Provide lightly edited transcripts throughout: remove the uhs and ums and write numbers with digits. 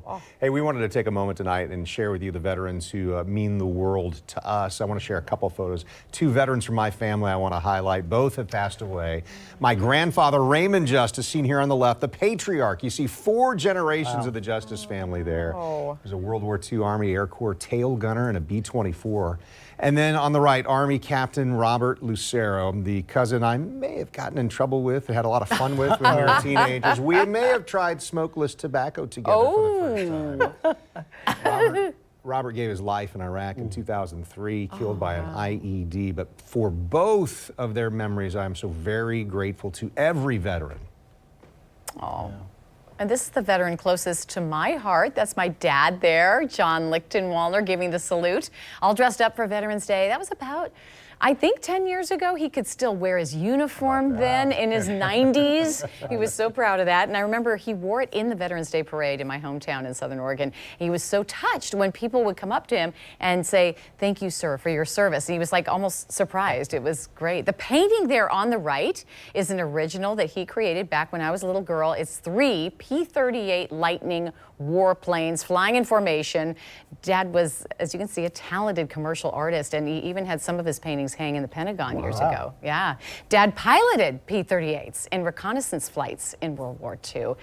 So, hey, we wanted to take a moment tonight and share with you the veterans who mean the world to us. I want to share a couple photos. Two veterans from my family I want to highlight. Both have passed away. My grandfather, Raymond Justice, seen here on the left, the patriarch. You see 4 generations of the Justice family there. There's a World War II Army Air Corps tail gunner and a B-24. And then on the right, Army Captain Robert Lucero, the cousin I may have gotten in trouble with, had a lot of fun with when we were teenagers. We may have tried smokeless tobacco together for the first time. Robert gave his life in Iraq in 2003, killed by an IED. But for both of their memories, I am so very grateful to every veteran. And this is the veteran closest to my heart. That's my dad there, John Lichtenwalner, giving the salute. All dressed up for Veterans Day. That was about, I think 10 years ago. He could still wear his uniform then in his 90s. He was so proud of that. And I remember he wore it in the Veterans Day parade in my hometown in Southern Oregon. He was so touched when people would come up to him and say, "Thank you, sir, for your service." And he was like almost surprised. It was great. The painting there on the right is an original that he created back when I was a little girl. It's 3 P-38 Lightning warplanes flying in formation. Dad was, as you can see, a talented commercial artist, and he even had some of his paintings hang in the Pentagon years ago. Yeah. Dad piloted P-38s in reconnaissance flights in World War II.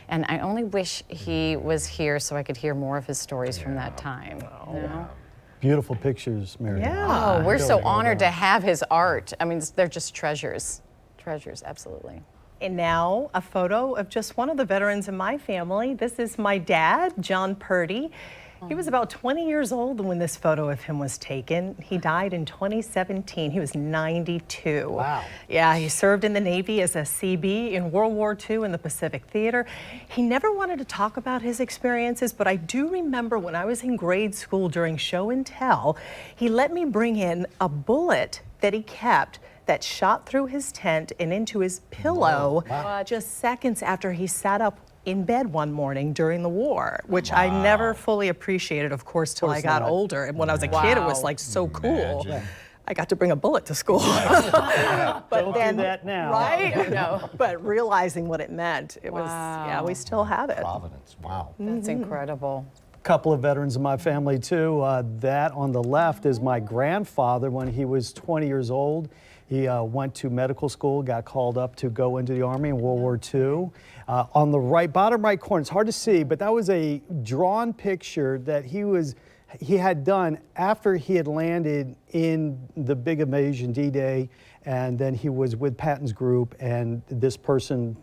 And I only wish he was here so I could hear more of his stories from that time. You know? Beautiful pictures, Mary. Yeah. Oh, we're so honored to have his art. I mean, they're just treasures. Treasures, absolutely. And now a photo of just one of the veterans in my family. This is my dad, John Purdy. He was about 20 years old when this photo of him was taken. He died in 2017. He was 92. Wow. Yeah, he served in the Navy as a CB in World War II in the Pacific Theater. He never wanted to talk about his experiences, but I do remember when I was in grade school during show and tell, he let me bring in a bullet that he kept that shot through his tent and into his pillow just seconds after he sat up in bed one morning during the war, which I never fully appreciated, of course, till I got older. And when I was a kid, it was like so cool. I got to bring a bullet to school. But Don't then, do that now. Right? No. But realizing what it meant, it was, yeah, we still have it. Providence, wow. That's incredible. Couple of veterans in my family too. That on the left is my grandfather. When he was 20 years old, he went to medical school, got called up to go into the Army in World War II. On the right, bottom right corner, it's hard to see, but that was a drawn picture that he had done after he had landed in the big invasion, D-Day, and then he was with Patton's group, and this person,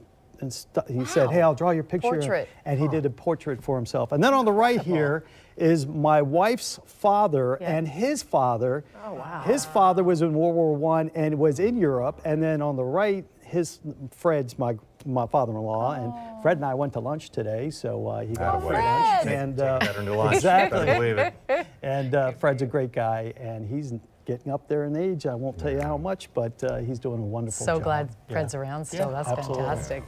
he said, "Hey, I'll draw your picture." Portrait. And he did a portrait for himself. And then on the right here is my wife's father and his father. Oh, wow. His father was in World War I and was in Europe. And then on the right, Fred's my father-in-law, and Fred and I went to lunch today, so he got a free lunch. And Veteran to lunch. Exactly. Better believe it. And Fred's a great guy, and he's getting up there in age. I won't tell you how much, but he's doing a wonderful job. So glad Fred's around still. That's absolutely. fantastic.